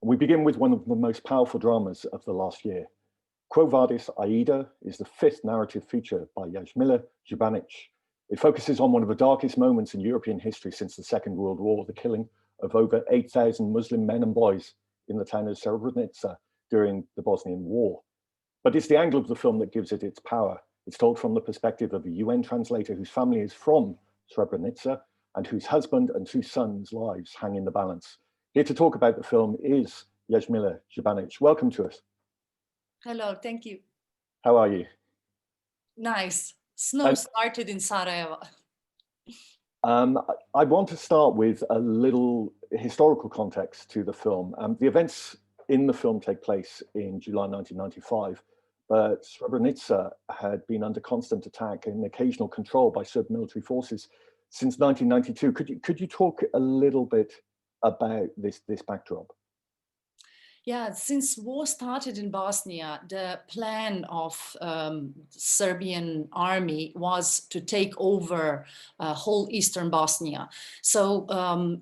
We begin with one of the most powerful dramas of the last year. Quo Vadis, Aida is the fifth narrative feature by Jasmila Žbanić. It focuses on one of the darkest moments in European history since the Second World War, the killing of over 8,000 Muslim men and boys in the town of Srebrenica during the Bosnian War. But it's the angle of the film that gives it its power. It's told from the perspective of a UN translator whose family is from Srebrenica and whose husband and two sons' lives hang in the balance. Here to talk about the film is Jasmila Žbanić. Welcome to us. Hello, thank you. How are you? Nice. Snow started in Sarajevo. I want to start with a little historical context to the film. The events in the film take place in July 1995, but Srebrenica had been under constant attack and occasional control by Serb military forces since 1992. Could you talk a little bit about this backdrop? Yeah, since war started in Bosnia, the plan of Serbian army was to take over whole eastern Bosnia. So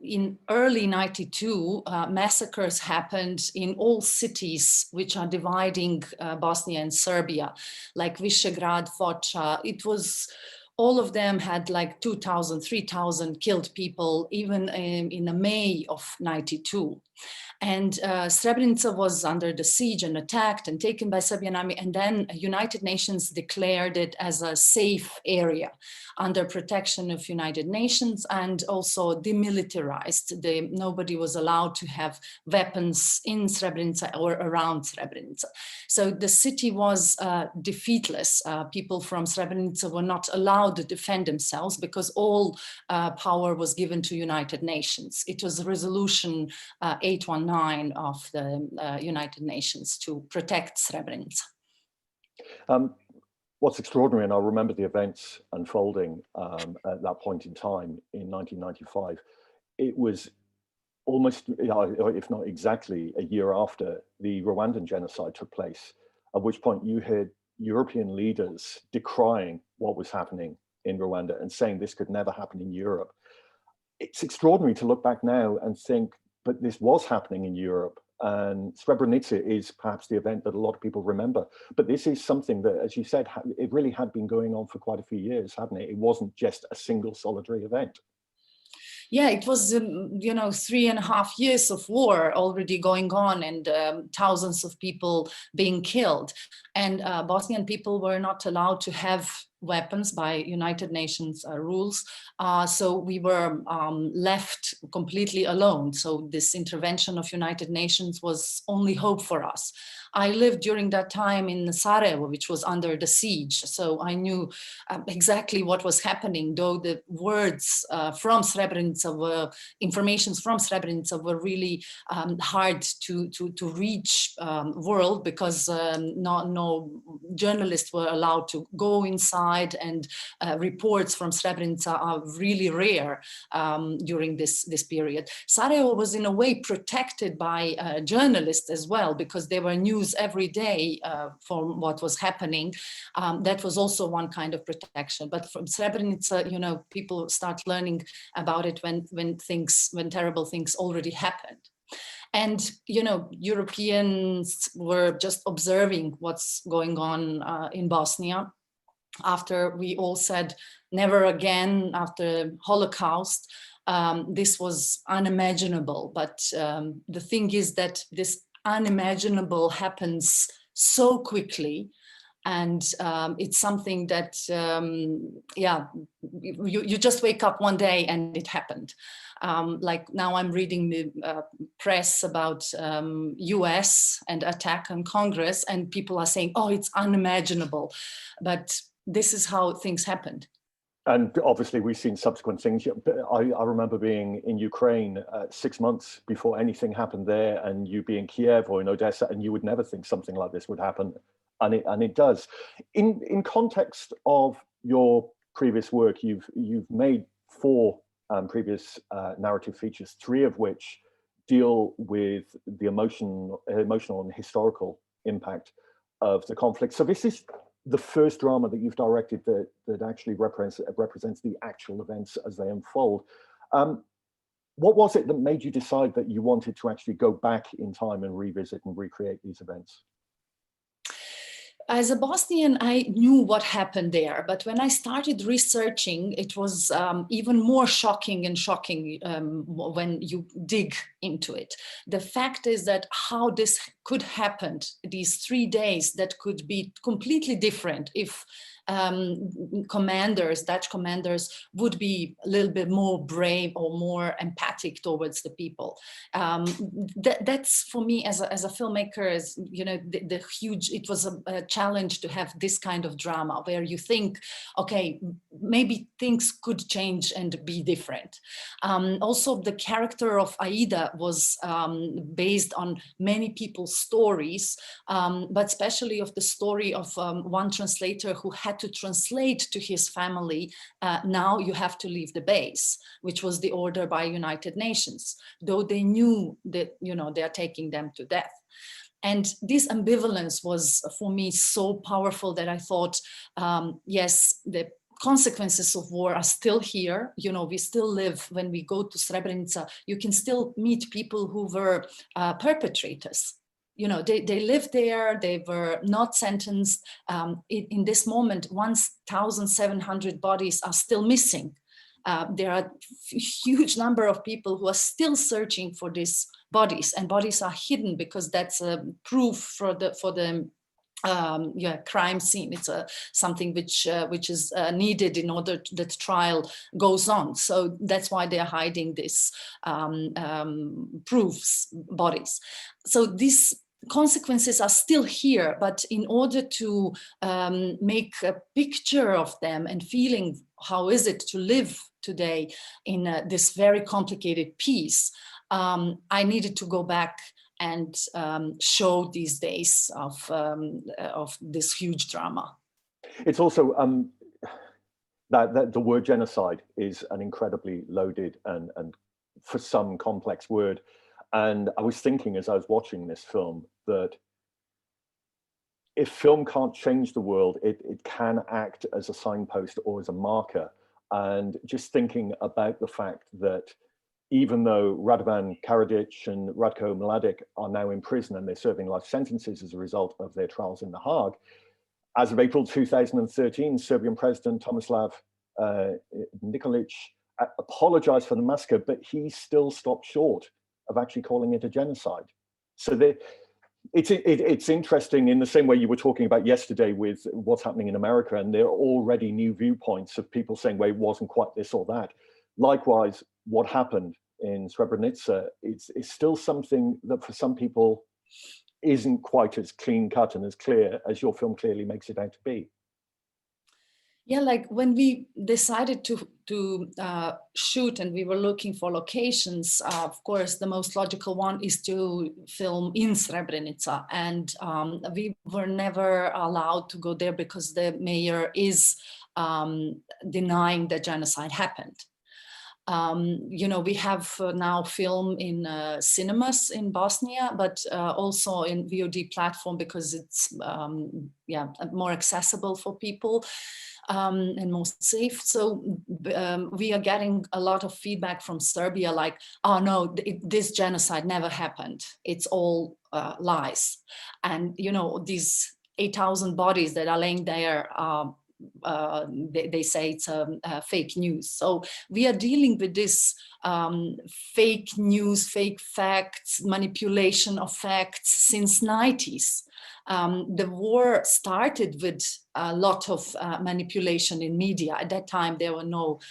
in early 92, massacres happened in all cities which are dividing Bosnia and Serbia, like Visegrad, Foča. It was all of them had like 2,000, 3,000 killed people, even in May of 92. And Srebrenica was under the siege and attacked and taken by Serbian army. And then United Nations declared it as a safe area under protection of United Nations, and also demilitarized. Nobody was allowed to have weapons in Srebrenica or around Srebrenica. So the city was defeatless. People from Srebrenica were not allowed to defend themselves because all power was given to United Nations. It was resolution 819 of the United Nations to protect Srebrenica. What's extraordinary, and I remember the events unfolding at that point in time in 1995, it was almost, if not exactly, a year after the Rwandan genocide took place, at which point you heard European leaders decrying what was happening in Rwanda and saying this could never happen in Europe. It's extraordinary to look back now and think, but this was happening in Europe, and Srebrenica is perhaps the event that a lot of people remember. But this is something that, as you said, it really had been going on for quite a few years, hadn't it? It wasn't just a single solitary event. Yeah, it was, 3.5 years of war already going on, and thousands of people being killed. And Bosnian people were not allowed to have weapons by United Nations rules. So we were left completely alone. So this intervention of United Nations was only hope for us. I lived during that time in Sarajevo, which was under the siege. So I knew exactly what was happening, though the words from Srebrenica informations from Srebrenica were really hard to reach world, because no journalists were allowed to go inside, and reports from Srebrenica are really rare during this period. Sarajevo was in a way protected by journalists as well, because there were news every day from what was happening. That was also one kind of protection. But from Srebrenica, people start learning about it when terrible things already happened. And, Europeans were just observing what's going on in Bosnia. After we all said never again after Holocaust, this was unimaginable. But the thing is that this unimaginable happens so quickly, and it's something that, you just wake up one day and it happened. Like now I'm reading the press about US and attack on Congress, and people are saying, oh, it's unimaginable. But this is how things happened. And obviously we've seen subsequent things. I remember being in Ukraine 6 months before anything happened there, and you be in Kiev or in Odessa, and you would never think something like this would happen. And it does. In context of your previous work, you've made 4 previous narrative features, 3 of which deal with the emotional and historical impact of the conflict. So this is the first drama that you've directed that actually represents the actual events as they unfold. What was it that made you decide that you wanted to actually go back in time and revisit and recreate these events? As a Bosnian, I knew what happened there, but when I started researching, it was even more shocking and shocking when you dig into it. The fact is that how this could happen, these 3 days that could be completely different if Dutch commanders would be a little bit more brave or more empathic towards the people. That's for me as a filmmaker, as you know, the huge, it was a challenge to have this kind of drama where you think, okay, maybe things could change and be different. Also, the character of Aida was based on many people's stories, but especially of the story of one translator who had to translate to his family, now you have to leave the base, which was the order by United Nations, though they knew that, you know, they are taking them to death. And this ambivalence was for me so powerful that I thought, yes, the consequences of war are still here. You know, we still live, when we go to Srebrenica, you can still meet people who were perpetrators. You know, they lived there, they were not sentenced. In this moment, 1,700 bodies are still missing. There are a huge number of people who are still searching for these bodies, and bodies are hidden because that's a proof for the crime scene. It's something which is needed in order that the trial goes on. So that's why they are hiding this proofs, bodies. So these consequences are still here, but in order to make a picture of them and feeling how is it to live today in this very complicated piece, I needed to go back and show these days of this huge drama. It's also that the word genocide is an incredibly loaded and for some complex word. And I was thinking as I was watching this film that if film can't change the world, it can act as a signpost or as a marker. And just thinking about the fact that even though Radovan Karadzic and Ratko Mladic are now in prison and they're serving life sentences as a result of their trials in The Hague, as of April 2013, Serbian President Tomislav Nikolic apologized for the massacre, but he still stopped short of actually calling it a genocide. So it's interesting in the same way you were talking about yesterday with what's happening in America, and there are already new viewpoints of people saying, well, it wasn't quite this or that. Likewise, what happened in Srebrenica is still something that for some people isn't quite as clean cut and as clear as your film clearly makes it out to be. Yeah, like when we decided to shoot and we were looking for locations, of course, the most logical one is to film in Srebrenica. And we were never allowed to go there because the mayor is denying that genocide happened. You know, we have now film in cinemas in Bosnia, but also in VOD platform because it's more accessible for people. And most safe. So we are getting a lot of feedback from Serbia like, oh no, this genocide never happened. It's all lies. And, you know, these 8,000 bodies that are laying there, they say it's fake news. So we are dealing with this fake news, fake facts, manipulation of facts since 90s. The war started with a lot of manipulation in media. At that time, there were no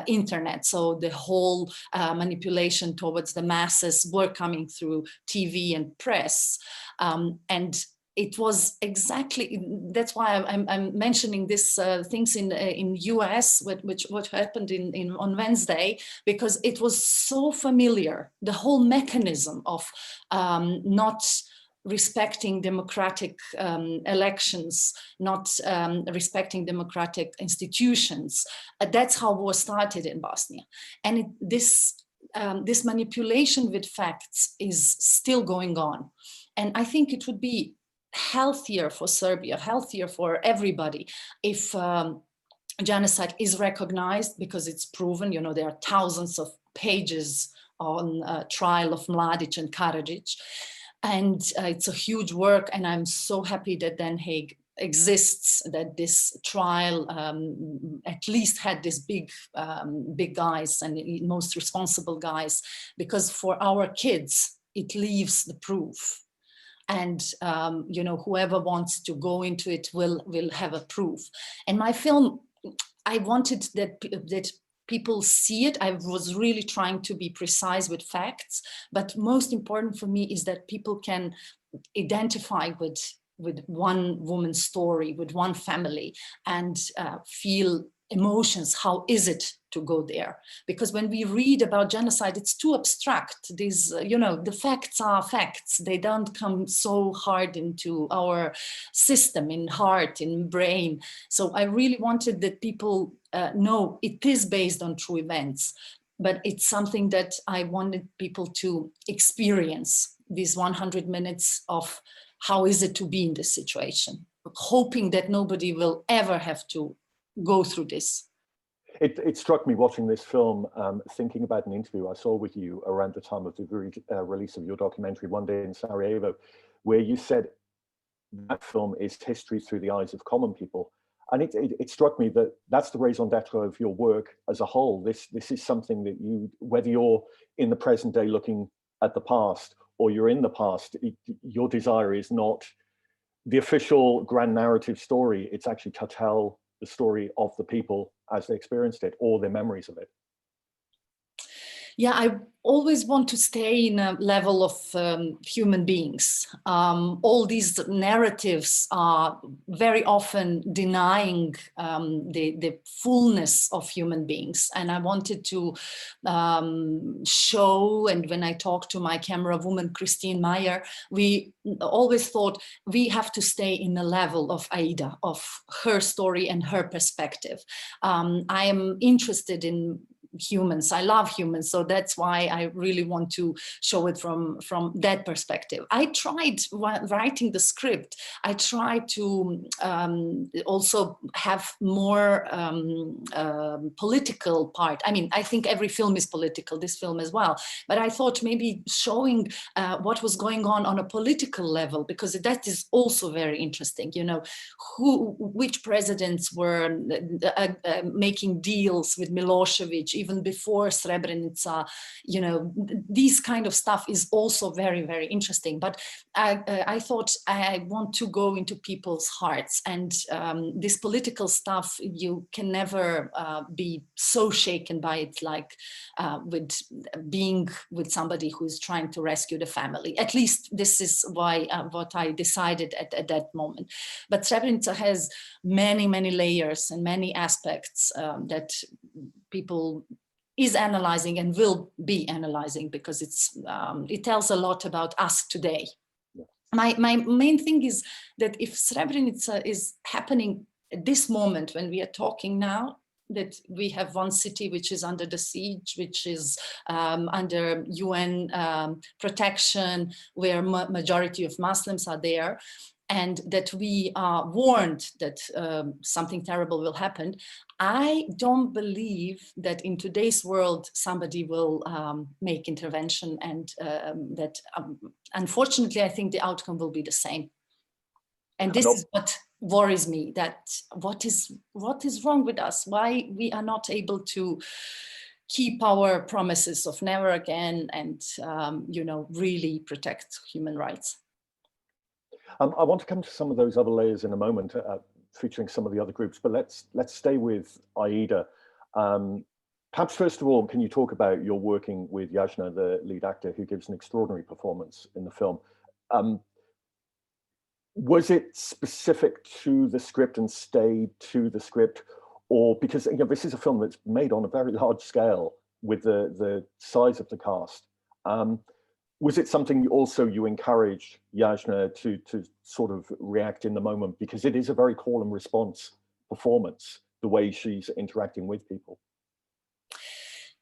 internet, so the whole manipulation towards the masses were coming through TV and press. And it was exactly, that's why I'm mentioning these things in US, what happened on Wednesday, because it was so familiar, the whole mechanism of not respecting democratic elections, not respecting democratic institutions. That's how war started in Bosnia. And this manipulation with facts is still going on. And I think it would be healthier for Serbia, healthier for everybody, if genocide is recognized, because it's proven, you know, there are thousands of pages on trial of Mladic and Karadzic. And it's a huge work, and I'm so happy that Den Haag exists, that this trial at least had these big guys and most responsible guys, because for our kids, it leaves the proof. And you know, whoever wants to go into it will have a proof. And my film, I wanted that people see it. I was really trying to be precise with facts, but most important for me is that people can identify with one woman's story, with one family, and feel emotions. How is it to go there? Because when we read about genocide, it's too abstract. These, you know, the facts are facts. They don't come so hard into our system, in heart, in brain. So I really wanted that people know it is based on true events, but it's something that I wanted people to experience, these 100 minutes of how is it to be in this situation, hoping that nobody will ever have to go through this. It struck me watching this film, thinking about an interview I saw with you around the time of the release of your documentary, One Day in Sarajevo, where you said that film is history through the eyes of common people. And it struck me that that's the raison d'etre of your work as a whole. This is something that you, whether you're in the present day looking at the past or you're in the past, your desire is not the official grand narrative story. It's actually to tell the story of the people as they experienced it, or their memories of it. Yeah, I always want to stay in a level of human beings. All these narratives are very often denying the fullness of human beings. And I wanted to show, and when I talked to my camera woman, Christine Meyer, we always thought we have to stay in the level of Aida, of her story and her perspective. I am interested in humans. I love humans, so that's why I really want to show it from that perspective. I tried writing the script. I tried to also have more political part. I mean, I think every film is political, this film as well, but I thought maybe showing what was going on a political level, because that is also very interesting. You know, which presidents were making deals with Milosevic even before Srebrenica, you know, these kind of stuff is also very, very interesting. But I thought I want to go into people's hearts, and this political stuff, you can never be so shaken by it like with being with somebody who is trying to rescue the family. At least this is why what I decided at that moment. But Srebrenica has many, many layers and many aspects that people is analyzing and will be analyzing, because it tells a lot about us today. Yeah. My main thing is that if Srebrenica is happening at this moment when we are talking now, that we have one city which is under the siege, which is under UN protection, where majority of Muslims are there, and that we are warned that something terrible will happen. I don't believe that in today's world somebody will make intervention, and that unfortunately I think the outcome will be the same. And this is what worries me, that what is wrong with us? Why we are not able to keep our promises of never again and you know, really protect human rights. I want to come to some of those other layers in a moment, featuring some of the other groups, but let's stay with Aida. Perhaps first of all, can you talk about your working with Jasna, the lead actor, who gives an extraordinary performance in the film? Was it specific to the script and stayed to the script, or because, you know, this is a film that's made on a very large scale with the size of the cast? Was it something also you encouraged Jasna to sort of react in the moment, because it is a very call and response performance, the way she's interacting with people?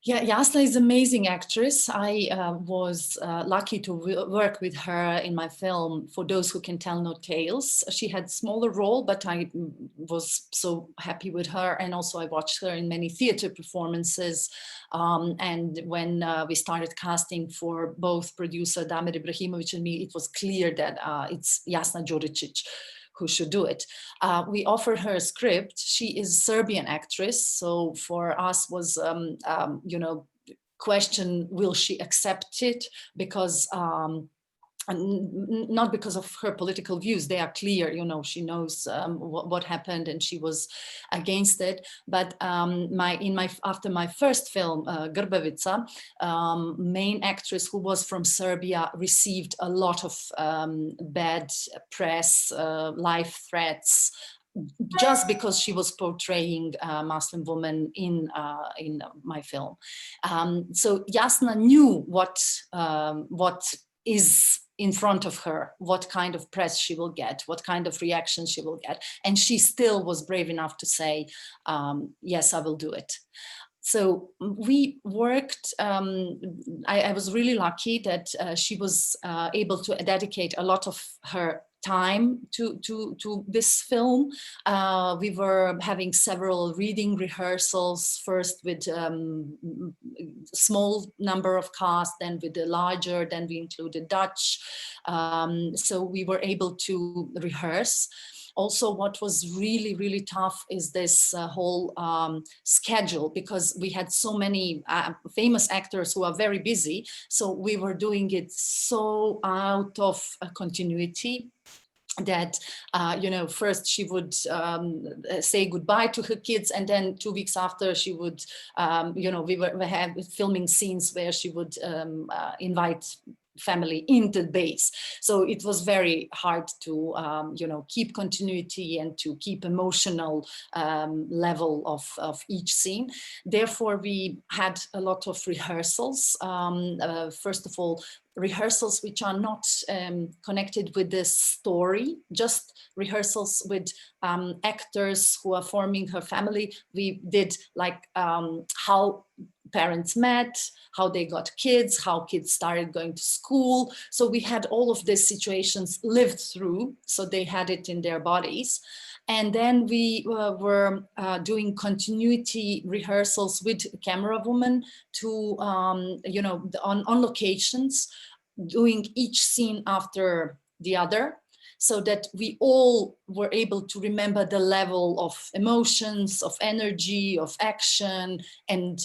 Yeah, Jasna is an amazing actress. I was lucky to work with her in my film, For Those Who Can Tell No Tales. She had smaller role, but I was so happy with her. And also I watched her in many theater performances. And when we started casting for both producer Damir Ibrahimovic and me, it was clear that it's Jasna Đuričić who should do it. We offered her a script. She is a Serbian actress, so for us was, you know, question, will she accept it? Because and not because of her political views, they are clear, you know, she knows what happened and she was against it. But after my first film, Grbavica, main actress who was from Serbia received a lot of bad press, life threats, just because she was portraying a Muslim woman in my film. So Jasna knew what is in front of her, what kind of press she will get, what kind of reaction she will get. And she still was brave enough to say, yes, I will do it. So we worked, I was really lucky that she was able to dedicate a lot of her time to this film. We were having several reading rehearsals, first with small number of cast, then with the larger, then we included Dutch. So we were able to rehearse. Also, what was really, really tough is this whole schedule, because we had so many famous actors who are very busy. So we were doing it so out of continuity that, you know, first she would say goodbye to her kids, and then 2 weeks after she would, you know, we had filming scenes where she would invite family into the base. So it was very hard to, you know, keep continuity and to keep emotional level of each scene. Therefore, we had a lot of rehearsals. First of all, rehearsals which are not connected with the story, just rehearsals with actors who are forming her family. We did like how parents met, how they got kids, how kids started going to school. So we had all of these situations lived through, so they had it in their bodies. And then we were doing continuity rehearsals with camera woman to, you know, on locations, doing each scene after the other, so that we all were able to remember the level of emotions, of energy, of action, and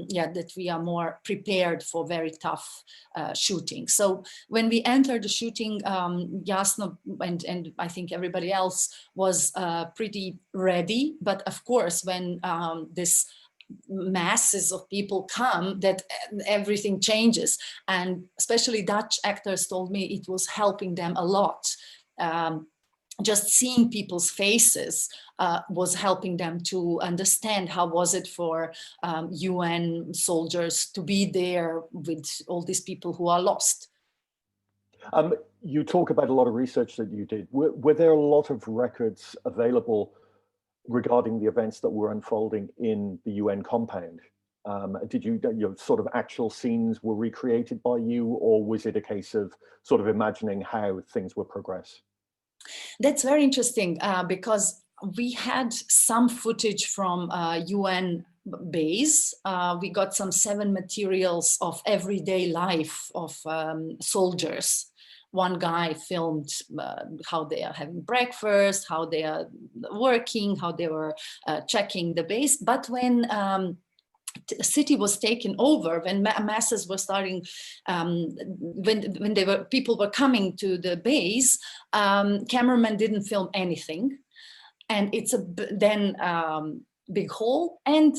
yeah, that we are more prepared for very tough shooting. So when we entered the shooting, Jasna and I think everybody else was pretty ready. But of course, when this masses of people come, that everything changes. And especially Dutch actors told me it was helping them a lot. Just seeing people's faces was helping them to understand how was it for UN soldiers to be there with all these people who are lost. You talk about a lot of research that you did. Were there a lot of records available regarding the events that were unfolding in the UN compound? Did you know, sort of actual scenes were recreated by you, or was it a case of sort of imagining how things would progress? That's very interesting because we had some footage from UN base. We got some 7 materials of everyday life of soldiers. One guy filmed how they are having breakfast, how they are working, how they were checking the base. But when the city was taken over, when masses were starting, when people were coming to the base, cameramen didn't film anything. And it's then big hole and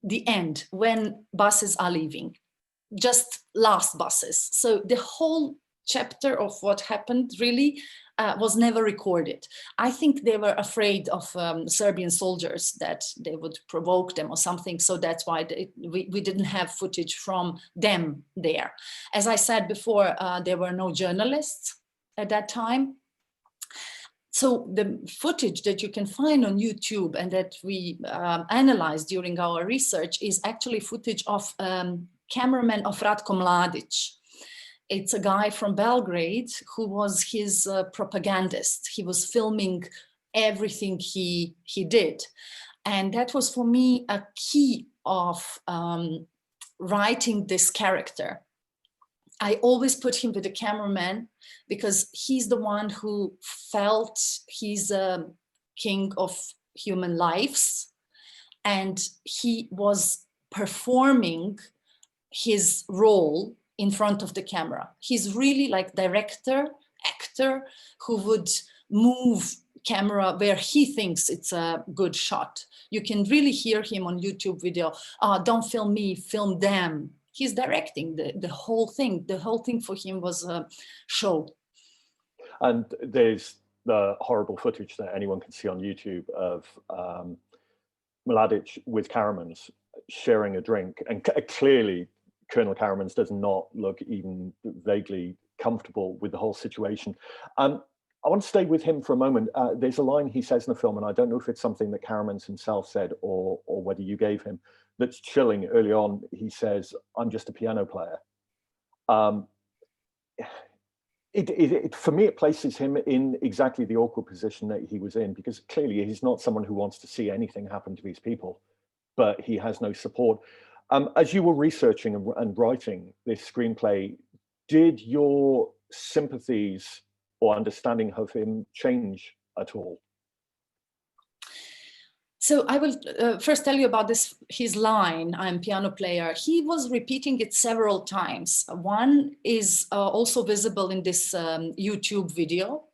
the end when buses are leaving, just last buses. So the whole chapter of what happened really was never recorded. I think they were afraid of Serbian soldiers, that they would provoke them or something. So that's why we didn't have footage from them there. As I said before, there were no journalists at that time. So the footage that you can find on YouTube and that we analyzed during our research is actually footage of cameraman of Ratko Mladic. It's a guy from Belgrade who was his propagandist. He was filming everything he did. And that was for me a key of writing this character. I always put him with the cameraman because he's the one who felt he's a king of human lives, and he was performing his role in front of the camera. He's really like director, actor who would move camera where he thinks it's a good shot. You can really hear him on YouTube video, don't film me, film them. He's directing the whole thing. The whole thing for him was a show. And there's the horrible footage that anyone can see on YouTube of Mladic with Karamans sharing a drink. And clearly, Colonel Karamans does not look even vaguely comfortable with the whole situation. I want to stay with him for a moment. There's a line he says in the film, and I don't know if it's something that Karamans himself said or whether you gave him, that's chilling. Early on, he says, "I'm just a piano player." For me, it places him in exactly the awkward position that he was in, because clearly he's not someone who wants to see anything happen to these people, but he has no support. As you were researching and writing this screenplay, did your sympathies or understanding of him change at all? So I will first tell you about his line, "I'm piano player." He was repeating it several times. One is also visible in this YouTube video.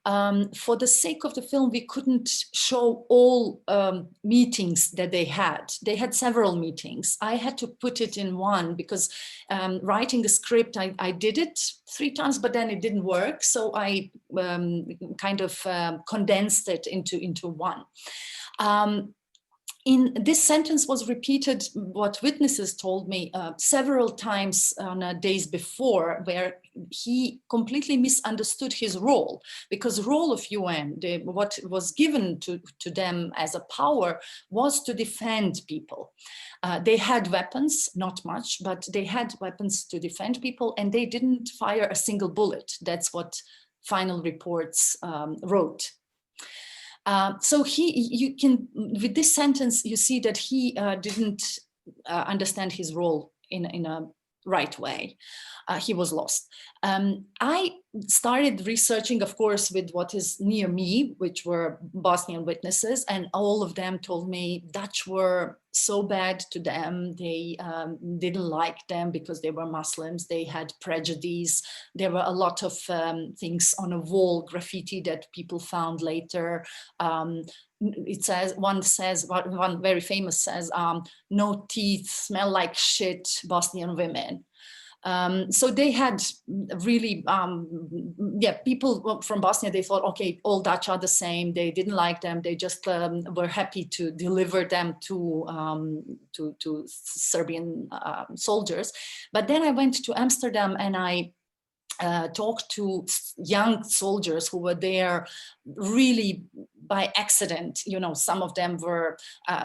For the sake of the film, we couldn't show all meetings that they had. They had several meetings. I had to put it in one because writing the script, I did it 3 times, but then it didn't work. So I kind of condensed it into one. In this sentence was repeated, what witnesses told me several times on days before, where he completely misunderstood his role, because the role of UN, what was given to them as a power, was to defend people. They had weapons, not much, but they had weapons to defend people, and they didn't fire a single bullet. That's what final reports wrote. So you can, with this sentence, you see that he didn't understand his role in a right way. He was lost. I started researching, of course, with what is near me, which were Bosnian witnesses, and all of them told me Dutch were so bad to them. They didn't like them because they were Muslims. They had prejudice. There were a lot of things on a wall, graffiti that people found later. It says, one very famous says, "No teeth, smell like shit, Bosnian women." So they had really, people from Bosnia, they thought, okay, all Dutch are the same. They didn't like them. They just were happy to deliver them to Serbian soldiers. But then I went to Amsterdam and I talked to young soldiers who were there really by accident. You know, some of them were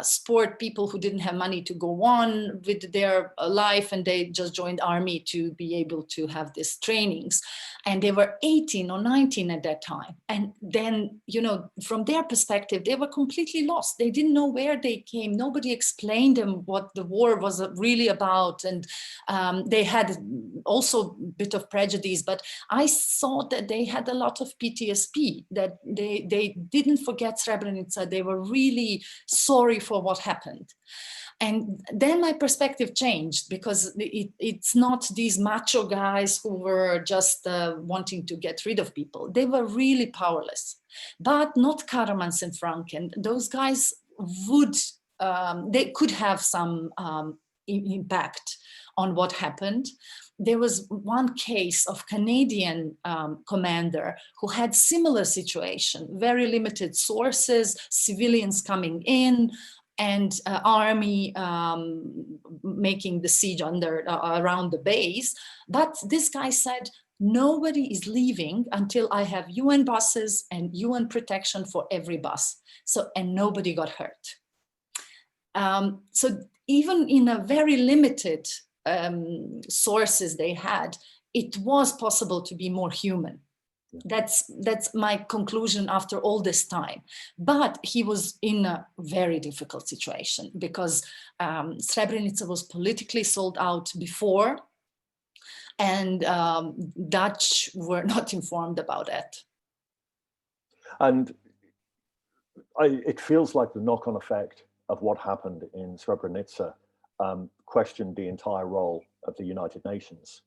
sport people who didn't have money to go on with their life, and they just joined army to be able to have these trainings. And they were 18 or 19 at that time. And then, you know, from their perspective, they were completely lost. They didn't know where they came. Nobody explained them what the war was really about. And they had also a bit of prejudice, but I saw that they had a lot of PTSD, that they didn't forget Srebrenica. They were really sorry for what happened. And then my perspective changed, because it's not these macho guys who were just wanting to get rid of people. They were really powerless, but not Karamans and Franken. Those guys would, they could have some impact on what happened. There was one case of Canadian commander who had similar situation, very limited sources, civilians coming in, and army making the siege around the base. But this guy said, nobody is leaving until I have UN buses and UN protection for every bus. So, and nobody got hurt. So even in a very limited sources they had, it was possible to be more human. That's my conclusion after all this time. But he was in a very difficult situation because Srebrenica was politically sold out before, and Dutch were not informed about it. And it feels like the knock-on effect of what happened in Srebrenica questioned the entire role of the United Nations,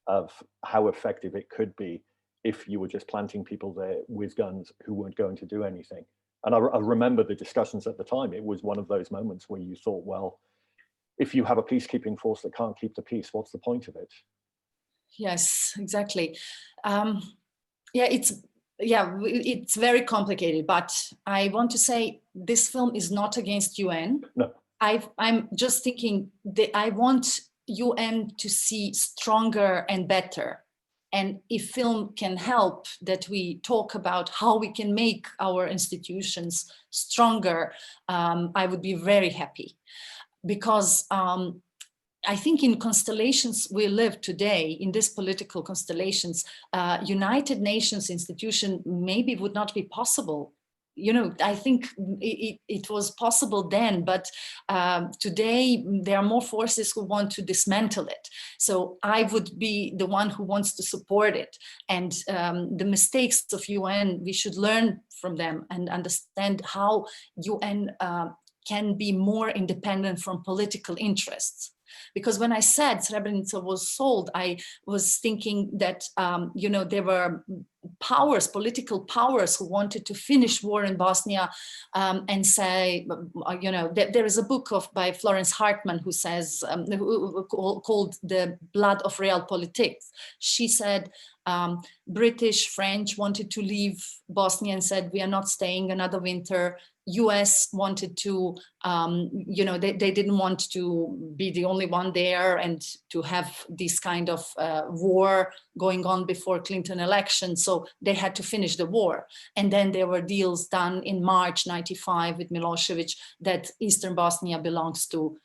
of how effective it could be if you were just planting people there with guns who weren't going to do anything. And I remember the discussions at the time. It was one of those moments where you thought, well, if you have a peacekeeping force that can't keep the peace, what's the point of it? Yes, exactly. It's very complicated, but I want to say this film is not against UN. No. I'm just thinking that I want UN to see stronger and better. And if film can help that we talk about how we can make our institutions stronger, I would be very happy. Because I think in constellations we live today, in these political constellations, United Nations institution maybe would not be possible. You know, I think it was possible then, but today there are more forces who want to dismantle it. So I would be the one who wants to support it. And the mistakes of UN, we should learn from them and understand how UN can be more independent from political interests. Because when I said Srebrenica was sold, I was thinking that, there were powers, political powers who wanted to finish war in Bosnia and say, there is a book by Florence Hartman who says, called The Blood of Realpolitik. She said, British, French wanted to leave Bosnia and said, we are not staying another winter. US wanted to, they didn't want to be the only one there and to have this kind of war going on before Clinton election. So they had to finish the war. And then there were deals done in March 95 with Milosevic that Eastern Bosnia belongs to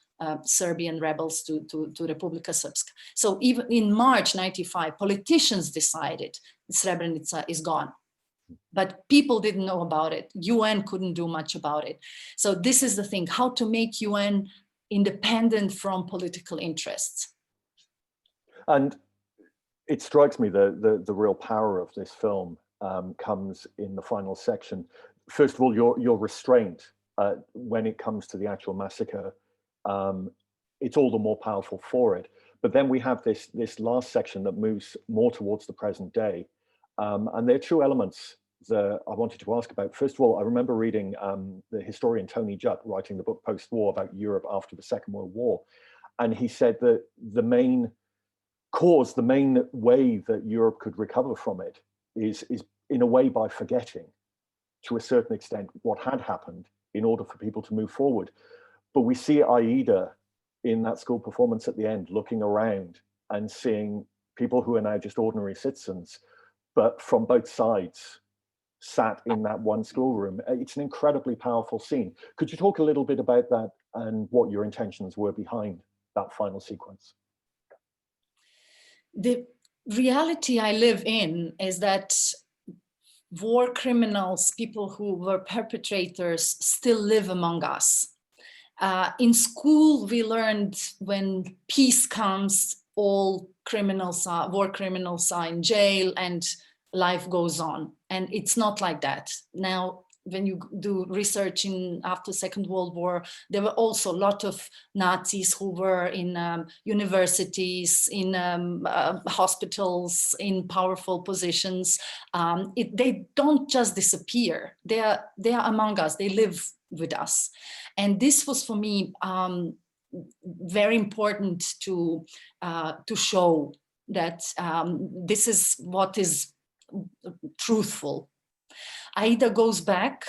Serbian rebels to Republika Srpska. So even in March 95, politicians decided Srebrenica is gone. But people didn't know about it. UN couldn't do much about it. So this is the thing, how to make UN independent from political interests. And it strikes me the real power of this film comes in the final section. First of all, your restraint when it comes to the actual massacre, it's all the more powerful for it. But then we have this last section that moves more towards the present day. And there are two elements that I wanted to ask about. First of all, I remember reading the historian Tony Judt writing the book Post-War about Europe after the Second World War. And he said that the main cause, the main way that Europe could recover from it is in a way by forgetting, to a certain extent, what had happened in order for people to move forward. But we see Aida in that school performance at the end, looking around and seeing people who are now just ordinary citizens, but from both sides, sat in that one schoolroom. It's an incredibly powerful scene. Could you talk a little bit about that and what your intentions were behind that final sequence? The reality I live in is that war criminals, people who were perpetrators, still live among us. In school, we learned when peace comes, all war criminals are in jail and life goes on. And it's not like that. Now, when you do research after Second World War, there were also a lot of Nazis who were in universities, in hospitals, in powerful positions. They don't just disappear. They are among us. They live with us. And this was for me very important to show that this is what is truthful. Aida goes back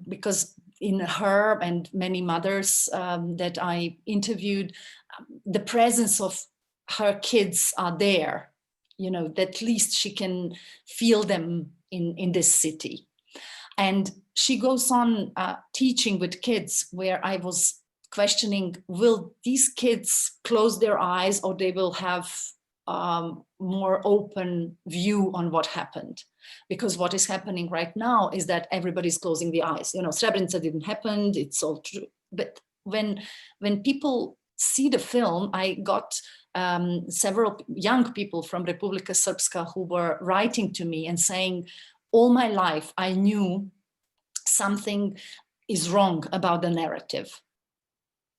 because in her and many mothers that I interviewed, the presence of her kids are there. that at least she can feel them in this city. And she goes on teaching with kids, where I was questioning, will these kids close their eyes, or they will have more open view on what happened? Because what is happening right now is that everybody's closing the eyes. Srebrenica didn't happen, it's all true. But when people see the film, I got several young people from Republika Srpska who were writing to me and saying, all my life I knew something is wrong about the narrative.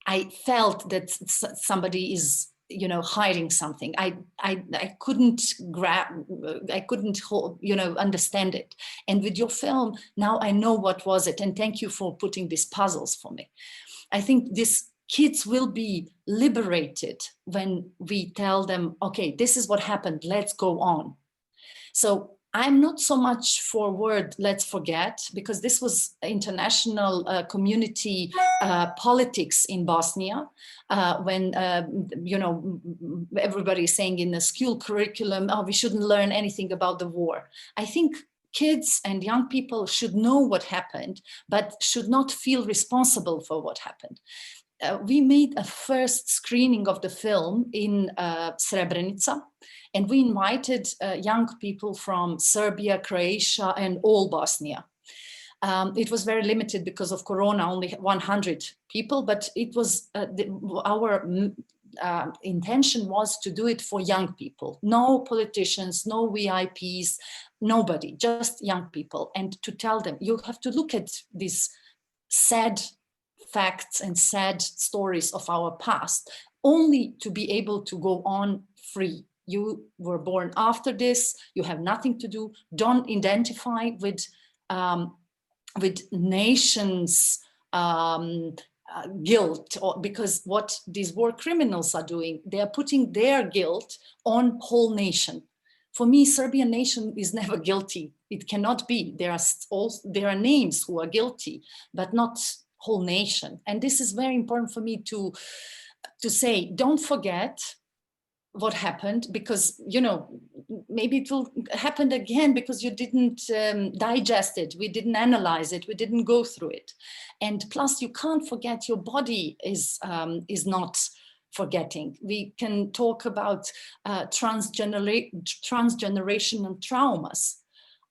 I felt that somebody is, hiding something. I couldn't understand it. And with your film, now I know what was it. And thank you for putting these puzzles for me. I think these kids will be liberated when we tell them, okay, this is what happened, let's go on. So I'm not so much for word let's forget, because this was international community politics in Bosnia, when everybody is saying in the school curriculum, oh, we shouldn't learn anything about the war. I think kids and young people should know what happened, but should not feel responsible for what happened. We made a first screening of the film in Srebrenica, and we invited young people from Serbia, Croatia, and all Bosnia. It was very limited because of Corona, only 100 people, but it was our intention was to do it for young people. No politicians, no VIPs, nobody, just young people. And to tell them, you have to look at these sad facts and sad stories of our past, only to be able to go on free. You were born after this, you have nothing to do, don't identify with nations' guilt, because what these war criminals are doing, they are putting their guilt on whole nation. For me, Serbian nation is never guilty. It cannot be. There are names who are guilty, but not whole nation. And this is very important for me to say, don't forget what happened, because maybe it will happen again because you didn't digest it, we didn't analyze it, we didn't go through it. And plus, you can't forget, your body is not forgetting. We can talk about transgenerational traumas.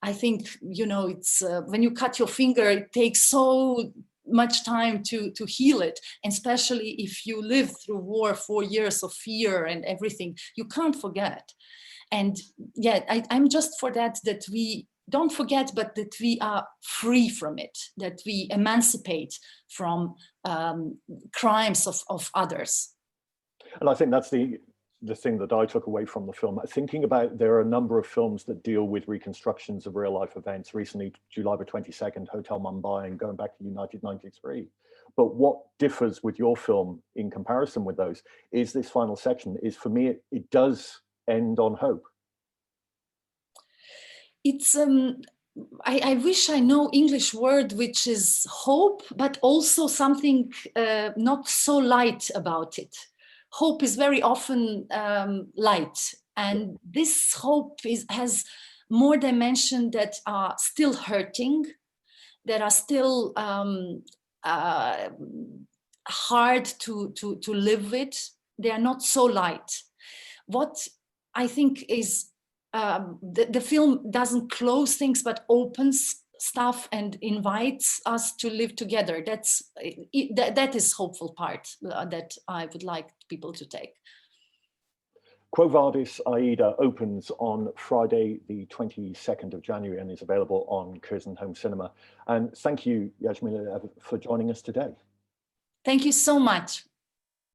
I think, it's when you cut your finger, it takes so much time to heal it, and especially if you live through war, 4 years of fear and everything, you can't forget. And I'm just for that we don't forget, but that we are free from it, that we emancipate from crimes of others. And I think that's the thing that I took away from the film. Thinking about, there are a number of films that deal with reconstructions of real life events. Recently, July the 22nd, Hotel Mumbai, and going back to United 93. But what differs with your film in comparison with those is this final section is, for me, it does end on hope. It's I wish I know English word which is hope, but also something not so light about it. Hope is very often light, and this hope has more dimension that are still hurting, that are still hard to live with. They are not so light. What I think is the film doesn't close things, but opens stuff and invites us to live together. That is hopeful part that I would like people to take. Quo Vadis, Aida opens on Friday, the 22nd of January, and is available on Curzon Home Cinema. And thank you, Jasmila, for joining us today. Thank you so much.